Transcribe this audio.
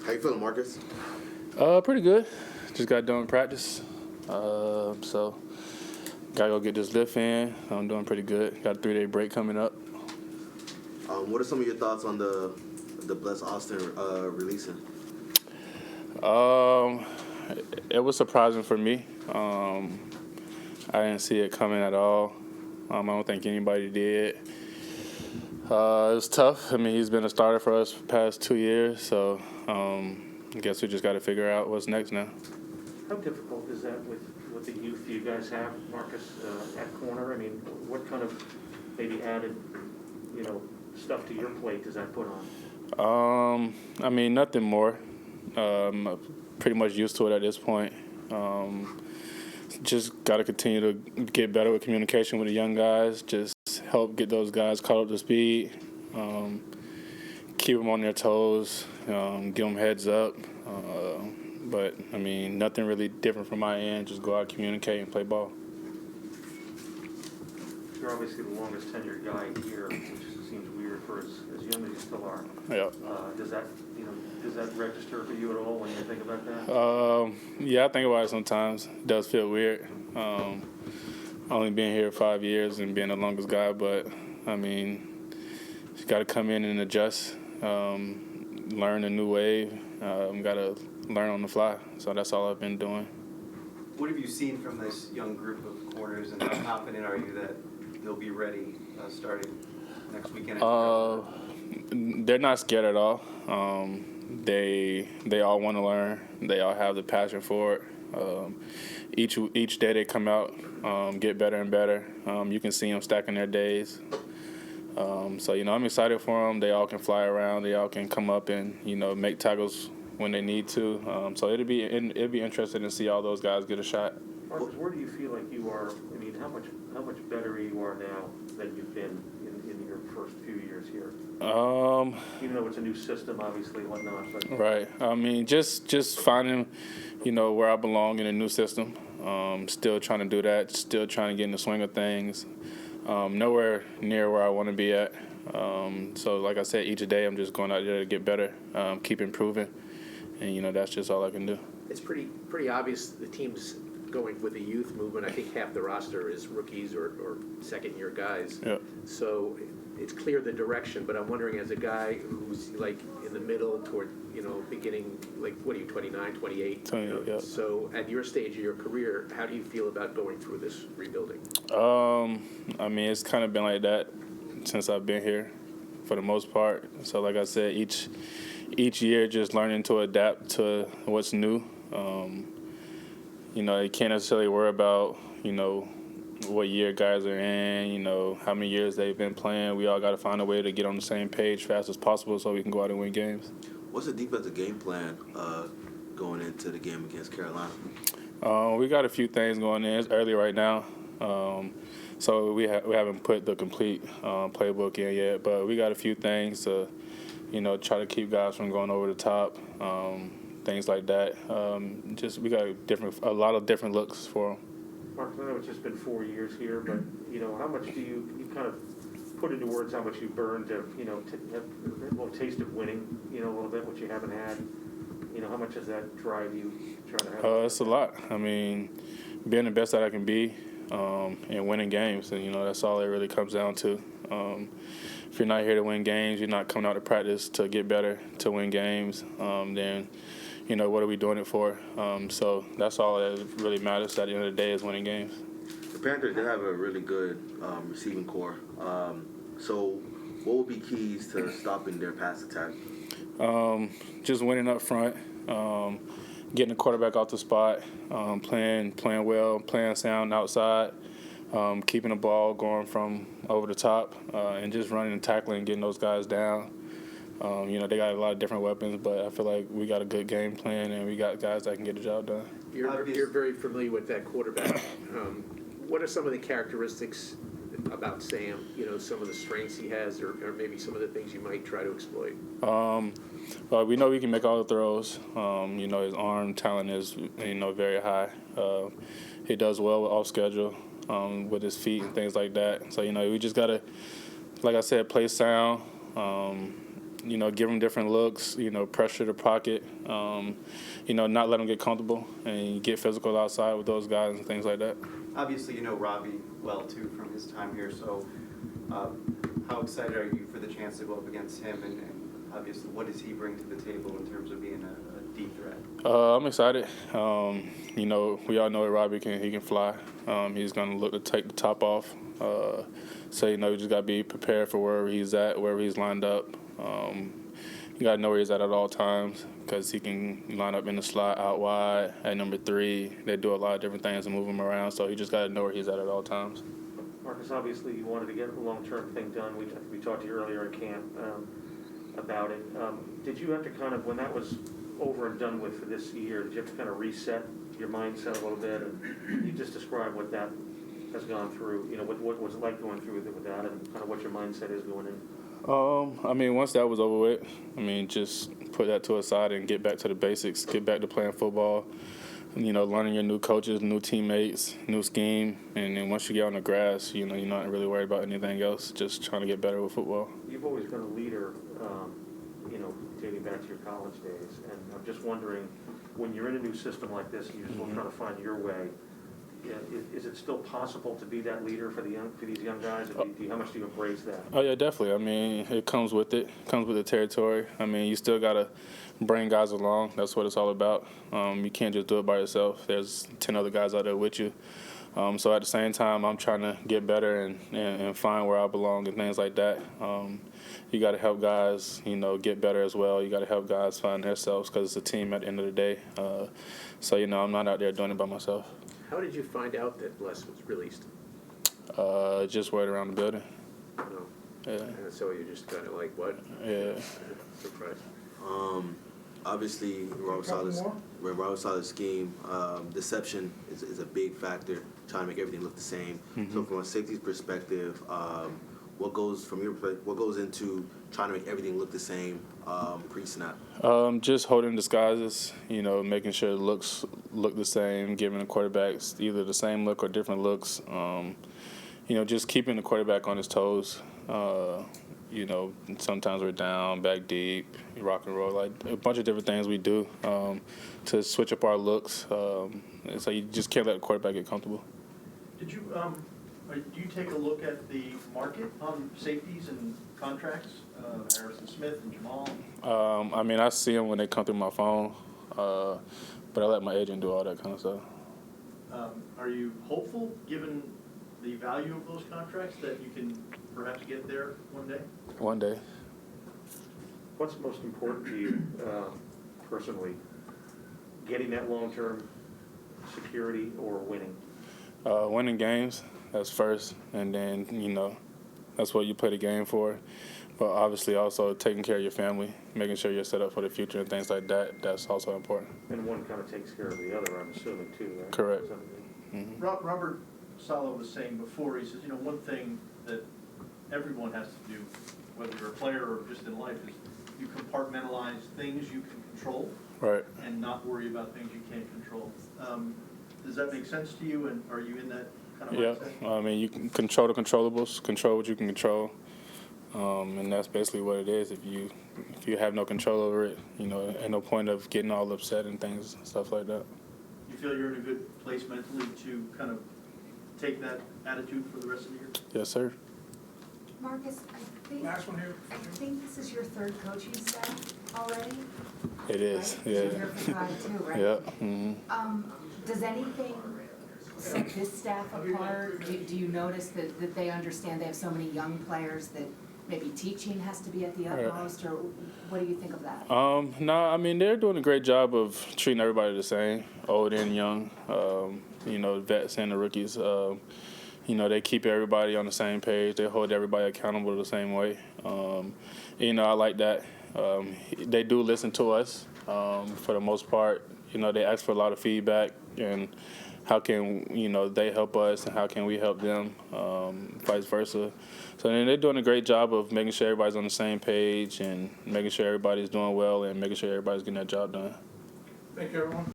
How you feeling, Marcus? Pretty good. Just got done with practice. So gotta go get this lift in. I'm doing pretty good. Got a 3-day break coming up. What are some of your thoughts on the Bless Austin releasing? It was surprising for me. I didn't see it coming at all. I don't think anybody did. It was tough. I mean, he's been a starter for us for the past 2 years, so I guess we just got to figure out what's next now. How difficult is that with the youth you guys have, Marcus, at corner? I mean, what kind of maybe added, stuff to your plate does that put on? I mean, nothing more. I'm pretty much used to it at this point. Just got to continue to get better with communication with the young guys. Just help get those guys caught up to speed. Keep them on their toes. Give them heads up. But, I mean, nothing really different from my end. Just go out, communicate, and play ball. You're obviously the longest tenured guy here, which seems weird for as young as you still are. Yeah. Does that register for you at all when you think about that? Yeah, I think about it sometimes. It does feel weird. Only being here 5 years and being the longest guy, but, I mean, you got to come in and adjust, learn a new wave. Got to learn on the fly. So that's all I've been doing. What have you seen from this young group of corners, and how confident are you that they'll be ready starting next weekend? They're not scared at all. They all want to learn. They all have the passion for it. Each day they come out, get better and better. You can see them stacking their days. So I'm excited for them. They all can fly around. They all can come up and make tackles when they need to. So it'll be interesting to see all those guys get a shot. Marcus, where do you feel like you are? I mean, how much better you are now than you've been in your first few years here? Even though it's a new system, obviously, and whatnot. But. Right. I mean, just finding, where I belong in a new system. Still trying to do that. Still trying to get in the swing of things. Nowhere near where I want to be at. So, like I said, each day I'm just going out there to get better, keep improving, and that's just all I can do. It's pretty obvious the team's going with the youth movement. I think half the roster is rookies or second-year guys. Yeah. So it's clear the direction, but I'm wondering, as a guy who's like in the middle toward, beginning, like, what are you, 29, 28? 28, yeah. So at your stage of your career, how do you feel about going through this rebuilding? I mean, it's kind of been like that since I've been here for the most part. So like I said, each year just learning to adapt to what's new. You can't necessarily worry about, what year guys are in, how many years they've been playing. We all got to find a way to get on the same page fast as possible so we can go out and win games. What's the defensive game plan going into the game against Carolina? We got a few things going in. It's early right now. So we haven't put the complete playbook in yet, but we got a few things to, try to keep guys from going over the top, things like that. We got a lot of different looks for them. Mark, I know it's just been 4 years here, but how much do you kind of put into words how much you burned to have a little taste of winning, a little bit, which you haven't had. How much does that drive you trying to have? It's a lot. I mean, being the best that I can be. And winning games, and that's all it really comes down to. If you're not here to win games, you're not coming out to practice to get better, to win games, then what are we doing it for? So that's all that really matters at the end of the day, is winning games. The Panthers, they have a really good receiving core. So what would be keys to stopping their pass attack? Just winning up front, getting the quarterback off the spot, playing well, playing sound outside, keeping the ball going from over the top, and just running and tackling, getting those guys down. They got a lot of different weapons, but I feel like we got a good game plan, and we got guys that can get the job done. You're very familiar with that quarterback. What are some of the characteristics about Sam, some of the strengths he has, or maybe some of the things you might try to exploit? We know he can make all the throws. His arm talent is, very high. He does well off schedule with his feet and things like that. So, we just got to, like I said, play sound, give them different looks, pressure the pocket, not let them get comfortable and get physical outside with those guys and things like that. Obviously, you know Robbie well, too, from his time here, so how excited are you for the chance to go up against him, and obviously, what does he bring to the table in terms of being a deep threat? I'm excited. We all know that Robbie can fly. He's going to look to take the top off. So, you just got to be prepared for wherever he's at, wherever he's lined up. You got to know where he's at all times because he can line up in the slot out wide at number 3. They do a lot of different things to move him around, so you just got to know where he's at all times. Marcus, obviously you wanted to get a long-term thing done. We talked to you earlier in camp about it. Did you have to kind of, when that was over and done with for this year, did you have to kind of reset your mindset a little bit? And you just describe what that has gone through, what was it like going through with that and kind of what your mindset is going in? Once that was over with, just put that to a side and get back to the basics, get back to playing football, learning your new coaches, new teammates, new scheme, and then once you get on the grass, you're not really worried about anything else, just trying to get better with football. You've always been a leader, dating back to your college days, and I'm just wondering, when you're in a new system like this and you're still trying to find your way, is it still possible to be that leader for these young guys? How much do you embrace that? Oh, yeah, definitely. It comes with it. It comes with the territory. You still got to bring guys along. That's what it's all about. You can't just do it by yourself. There's 10 other guys out there with you. So at the same time, I'm trying to get better and find where I belong and things like that. You got to help guys, get better as well. You got to help guys find themselves because it's a team at the end of the day. So, I'm not out there doing it by myself. How did you find out that Les was released? Just word around the building. Oh. Yeah. And so you're just kind of like, what? Yeah. Surprised. Obviously, with Robert Sala's scheme, deception is a big factor, trying to make everything look the same. Mm-hmm. So from a safety's perspective, what goes into trying to make everything look the same pre-snap? Just holding disguises, making sure the looks look the same, giving the quarterbacks either the same look or different looks. Just keeping the quarterback on his toes. Sometimes we're down, back deep, rock and roll, like a bunch of different things we do to switch up our looks. So you just can't let the quarterback get comfortable. Did you, do you take a look at the market on safeties and contracts, Harrison Smith and Jamal? I see them when they come through my phone, but I let my agent do all that kind of stuff. Are you hopeful, given the value of those contracts, that you can perhaps get there one day? One day. What's most important to you personally, getting that long-term security or winning? Winning games, that's first, and then, that's what you play the game for. But obviously also taking care of your family, making sure you're set up for the future and things like that, that's also important. And one kind of takes care of the other, I'm assuming, too, right? Correct. Mm-hmm. Robert Saleh was saying before, he says, one thing that everyone has to do, whether you're a player or just in life, is you compartmentalize things you can control. Right. And not worry about things you can't control. Does that make sense to you, and are you in that kind of mindset? Yeah, you can control the controllables, control what you can control, and that's basically what it is. If you have no control over it, ain't no point of getting all upset and things, stuff like that. You feel you're in a good place mentally to kind of take that attitude for the rest of the year? Yes, sir. Marcus, Last one here. I think this is your third coaching staff already? It is, right? yeah. So you're for 5 too, right? Yeah. Mm-hmm. Does anything set this staff apart? Do you notice that they understand they have so many young players that maybe teaching has to be at the utmost, or what do you think of that? No, they're doing a great job of treating everybody the same, old and young, vets and the rookies. They keep everybody on the same page. They hold everybody accountable the same way. I like that. They do listen to us for the most part. They ask for a lot of feedback and how can, they help us and how can we help them, vice versa. So then they're doing a great job of making sure everybody's on the same page and making sure everybody's doing well and making sure everybody's getting their job done. Thank you, everyone.